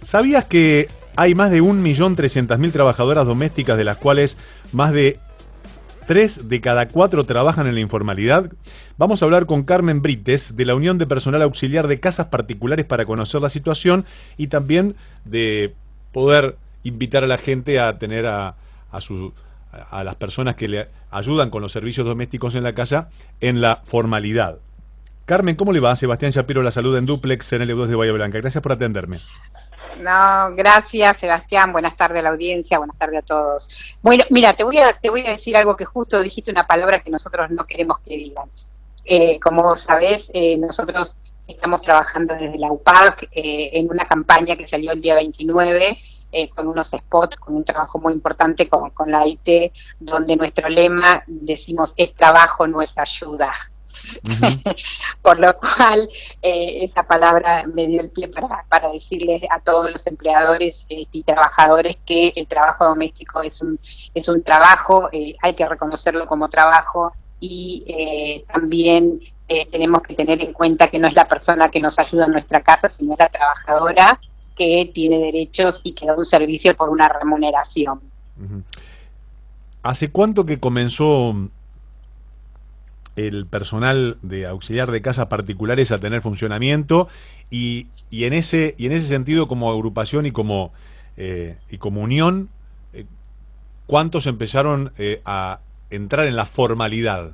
¿Sabías que hay más de 1.300.000 trabajadoras domésticas, de las cuales más de 3 de cada 4 trabajan en la informalidad? Vamos a hablar con Carmen Brites, de la Unión de Personal Auxiliar de Casas Particulares, para conocer la situación y también de poder invitar a la gente a tener a las personas que le ayudan con los servicios domésticos en la casa en la formalidad. Carmen, ¿cómo le va? Sebastián Shapiro la saluda en Duplex, en el E2 de Bahía Blanca. Gracias por atenderme. No, gracias, Sebastián. Buenas tardes a la audiencia, buenas tardes a todos. Bueno, mira, te voy a decir algo que justo dijiste, una palabra que nosotros no queremos que digan. Como vos sabés, nosotros estamos trabajando desde la UPAC en una campaña que salió el día 29, con unos spots, con un trabajo muy importante con la IT, donde nuestro lema, decimos, es trabajo, no es ayuda. Uh-huh. Por lo cual esa palabra me dio el pie para decirles a todos los empleadores y trabajadores que el trabajo doméstico es un trabajo, hay que reconocerlo como trabajo, y también tenemos que tener en cuenta que no es la persona que nos ayuda en nuestra casa, sino la trabajadora que tiene derechos y que da un servicio por una remuneración. Uh-huh. ¿Hace cuánto que comenzó el personal de auxiliar de casas particulares a tener funcionamiento y en ese sentido, como agrupación y como unión, cuántos empezaron a entrar en la formalidad?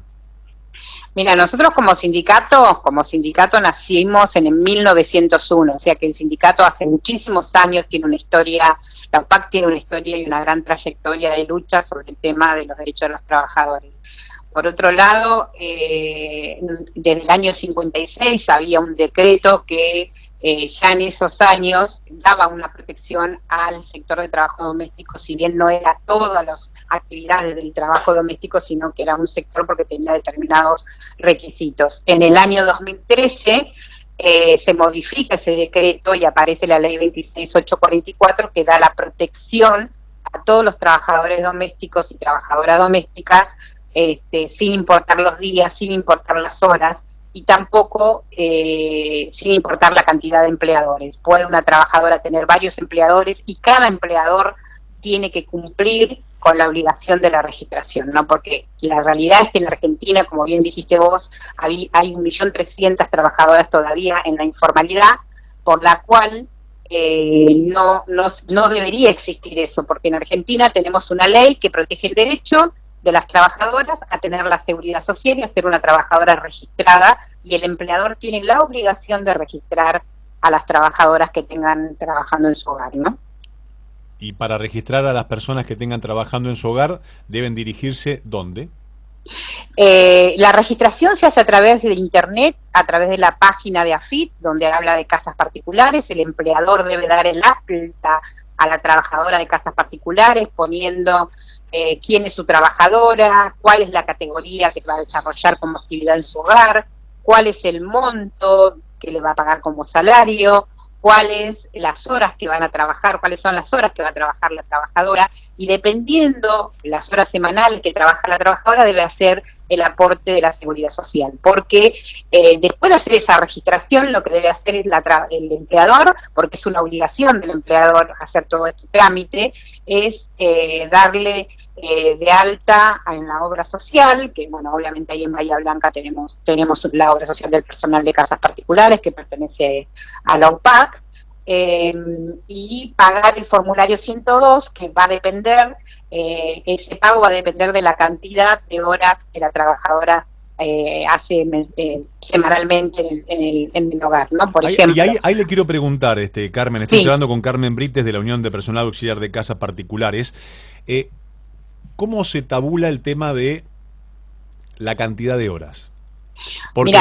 Mira, nosotros como sindicato nacimos en el 1901, o sea que el sindicato hace muchísimos años tiene una historia, la UPAC tiene una historia y una gran trayectoria de lucha sobre el tema de los derechos de los trabajadores. Por otro lado, desde el año 56 había un decreto que ya en esos años daba una protección al sector de trabajo doméstico, si bien no era todas las actividades del trabajo doméstico, sino que era un sector porque tenía determinados requisitos. En el año 2013 se modifica ese decreto y aparece la ley 26.844, que da la protección a todos los trabajadores domésticos y trabajadoras domésticas, sin importar los días, sin importar las horas, y tampoco sin importar la cantidad de empleadores. Puede una trabajadora tener varios empleadores y cada empleador tiene que cumplir con la obligación de la registración, ¿no? Porque la realidad es que en Argentina, como bien dijiste vos, hay 1.300.000 trabajadoras todavía en la informalidad, por la cual no debería existir eso, porque en Argentina tenemos una ley que protege el derecho de las trabajadoras a tener la seguridad social y a ser una trabajadora registrada, y el empleador tiene la obligación de registrar a las trabajadoras que tengan trabajando en su hogar, ¿no? Y para registrar a las personas que tengan trabajando en su hogar, ¿deben dirigirse dónde? La registración se hace a través de internet, a través de la página de AFIP, donde habla de casas particulares. El empleador debe dar el acta a la trabajadora de casas particulares, poniendo quién es su trabajadora, cuál es la categoría que va a desarrollar como actividad en su hogar, cuál es el monto que le va a pagar como salario, cuáles las horas que van a trabajar, cuáles son las horas que va a trabajar la trabajadora, y dependiendo las horas semanales que trabaja la trabajadora debe hacer el aporte de la seguridad social, porque después de hacer esa registración lo que debe hacer es el empleador, porque es una obligación del empleador hacer todo este trámite, es darle de alta en la obra social, que bueno, obviamente ahí en Bahía Blanca tenemos la obra social del personal de casas particulares que pertenece a la UPAC, y pagar el formulario 102, que va a depender, ese pago va a depender de la cantidad de horas que la trabajadora hace semanalmente en el hogar, ¿no? Por ejemplo. Y ahí le quiero preguntar, Carmen, estoy hablando con Carmen Brites de la Unión de Personal Auxiliar de Casas Particulares. ¿Cómo se tabula el tema de la cantidad de horas? Porque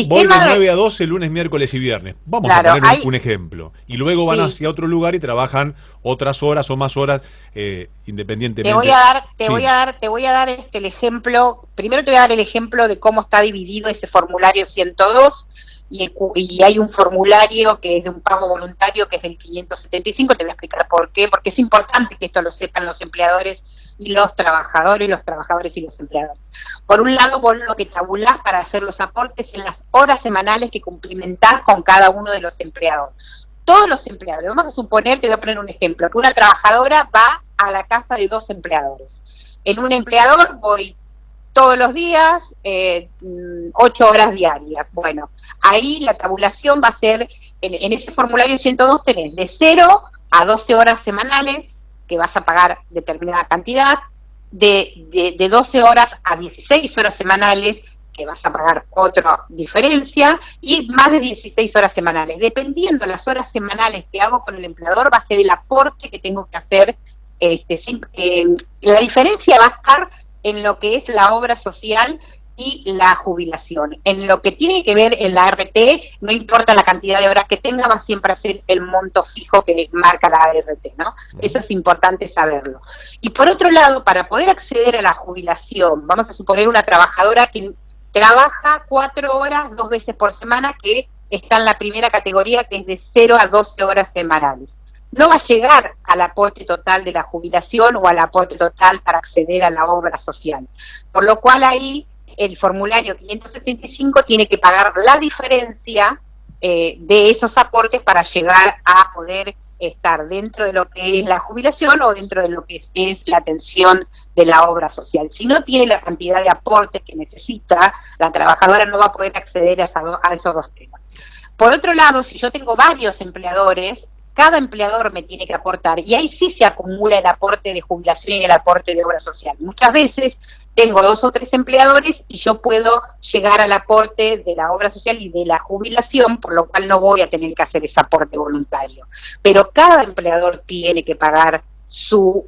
voy de 9 a 12 lunes, miércoles y viernes. Vamos a poner un ejemplo. Y luego van hacia otro lugar y trabajan otras horas o más horas, independientemente. Te voy a dar el ejemplo. Primero te voy a dar el ejemplo de cómo está dividido ese formulario 102. Y hay un formulario que es de un pago voluntario, que es del 575, te voy a explicar por qué, porque es importante que esto lo sepan los empleadores y los trabajadores y los empleadores. Por un lado, vos lo que tabulás para hacer los aportes en las horas semanales que cumplimentás con cada uno de los empleados. todos los empleadores. Vamos a suponer, te voy a poner un ejemplo, que una trabajadora va a la casa de 2 empleadores. En un empleador voy todos los días, 8 horas diarias. Bueno, ahí la tabulación va a ser, en ese formulario 102 tenés de 0 a 12 horas semanales, que vas a pagar determinada cantidad, de 12 horas a 16 horas semanales, que vas a pagar otra diferencia, y más de 16 horas semanales. Dependiendo de las horas semanales que hago con el empleador, va a ser el aporte que tengo que hacer. La diferencia va a estar en lo que es la obra social y la jubilación. En lo que tiene que ver en la RT, no importa la cantidad de horas que tenga, va siempre a ser el monto fijo que marca la ART, ¿no? Eso es importante saberlo. Y por otro lado, para poder acceder a la jubilación, vamos a suponer una trabajadora que trabaja 4 horas 2 veces por semana, que está en la primera categoría, que es de 0 a 12 horas semanales. No va a llegar al aporte total de la jubilación o al aporte total para acceder a la obra social. Por lo cual ahí el formulario 575 tiene que pagar la diferencia de esos aportes para llegar a poder estar dentro de lo que es la jubilación o dentro de lo que es la atención de la obra social. Si no tiene la cantidad de aportes que necesita, la trabajadora no va a poder acceder a esos 2 temas. Por otro lado, si yo tengo varios empleadores, cada empleador me tiene que aportar, y ahí sí se acumula el aporte de jubilación y el aporte de obra social. Muchas veces tengo 2 o 3 empleadores y yo puedo llegar al aporte de la obra social y de la jubilación, por lo cual no voy a tener que hacer ese aporte voluntario. Pero cada empleador tiene que pagar su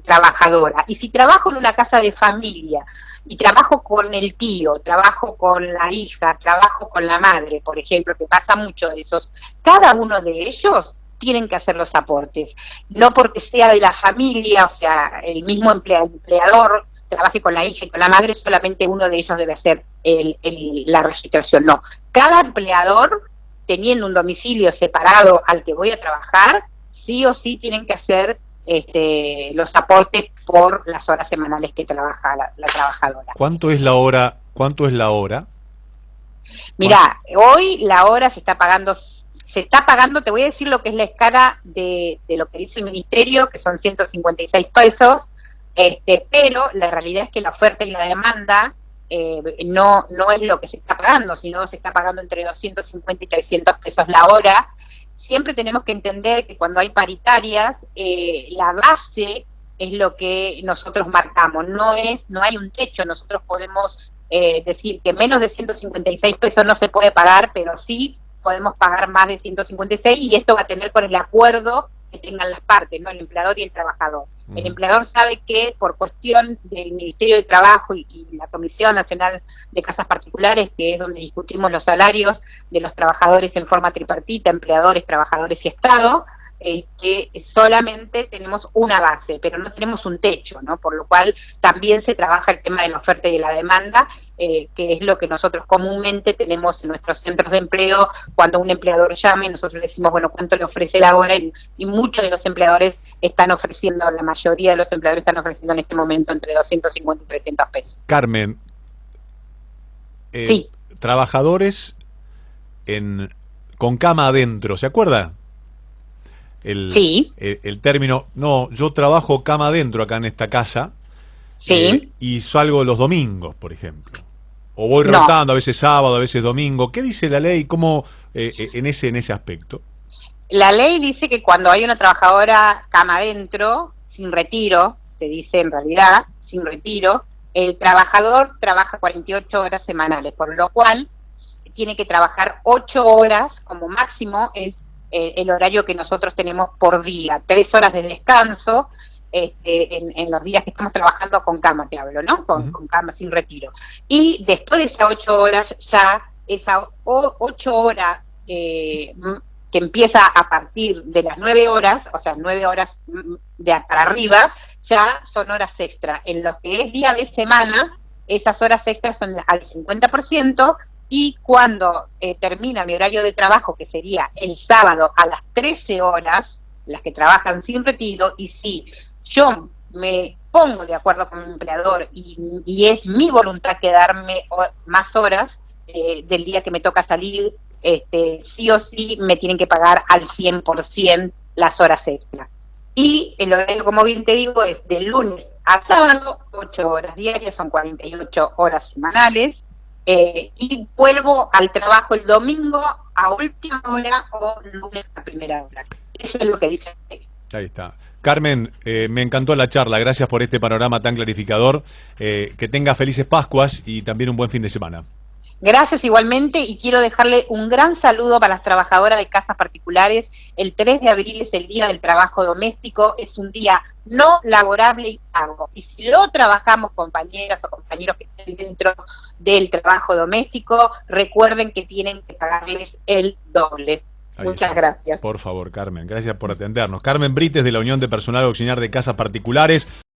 trabajadora. Y si trabajo en una casa de familia, y trabajo con el tío, trabajo con la hija, trabajo con la madre, por ejemplo, que pasa mucho de esos, cada uno de ellos tienen que hacer los aportes, no porque sea de la familia, o sea, el mismo empleador trabaje con la hija y con la madre, solamente uno de ellos debe hacer la registración, no. Cada empleador, teniendo un domicilio separado al que voy a trabajar, sí o sí tienen que hacer los aportes por las horas semanales que trabaja la trabajadora. ¿Cuánto es la hora? ¿Cuánto es la hora? Mirá, hoy la hora se está pagando, te voy a decir lo que es la escala de lo que dice el ministerio, que son 156 pesos, pero la realidad es que la oferta y la demanda no es lo que se está pagando, sino se está pagando entre 250 y 300 pesos la hora. Siempre tenemos que entender que cuando hay paritarias, la base es lo que nosotros marcamos, no hay un techo. Nosotros podemos decir que menos de 156 pesos no se puede pagar, pero sí podemos pagar más de 156, y esto va a tener por el acuerdo que tengan las partes, ¿no? El empleador y el trabajador. El empleador sabe que por cuestión del Ministerio de Trabajo y la Comisión Nacional de Casas Particulares, que es donde discutimos los salarios de los trabajadores en forma tripartita, empleadores, trabajadores y Estado, que solamente tenemos una base, pero no tenemos un techo, ¿no? Por lo cual también se trabaja el tema de la oferta y de la demanda, que es lo que nosotros comúnmente tenemos en nuestros centros de empleo. Cuando un empleador llame, nosotros le decimos, bueno, ¿cuánto le ofrece la hora? Y muchos de los empleadores están ofreciendo, la mayoría de los empleadores están ofreciendo en este momento entre 250 y 300 pesos. Carmen, sí. Trabajadores con cama adentro, ¿se acuerda? Sí. El término, no, yo trabajo cama adentro acá en esta casa, sí. Y salgo los domingos, por ejemplo. O voy rotando, a veces sábado, a veces domingo. ¿Qué dice la ley? ¿Cómo en ese aspecto? La ley dice que cuando hay una trabajadora cama adentro, sin retiro, se dice en realidad, sin retiro, el trabajador trabaja 48 horas semanales, por lo cual tiene que trabajar 8 horas, como máximo es el horario que nosotros tenemos por día, 3 horas de descanso, en los días que estamos trabajando con cama, te hablo, ¿no? Con cama sin retiro. Y después de esas 8 horas, ya esa 8 horas que empieza a partir de las 9 horas, o sea, 9 horas para arriba, ya son horas extra. En lo que es día de semana, esas horas extras son al 50%, y cuando termina mi horario de trabajo, que sería el sábado a las 13 horas, las que trabajan sin retiro, y si yo me pongo de acuerdo con mi empleador y es mi voluntad quedarme más horas del día que me toca salir sí o sí me tienen que pagar al 100% las horas extra. Y el horario, como bien te digo, es de lunes a sábado, 8 horas diarias, son 48 horas semanales, y vuelvo al trabajo el domingo a última hora o lunes a primera hora. Eso es lo que dice. Ahí está. Carmen, me encantó la charla, gracias por este panorama tan clarificador. Que tenga felices Pascuas y también un buen fin de semana. Gracias igualmente, y quiero dejarle un gran saludo para las trabajadoras de casas particulares. El 3 de abril es el Día del Trabajo Doméstico, es un día no laborable y pago. Y si lo trabajamos, compañeras o compañeros que estén dentro del trabajo doméstico, recuerden que tienen que pagarles el doble. Ahí Muchas está. gracias. Por favor, Carmen, gracias por atendernos. Carmen Brites, de la Unión de Personal Auxiliar de Casas Particulares.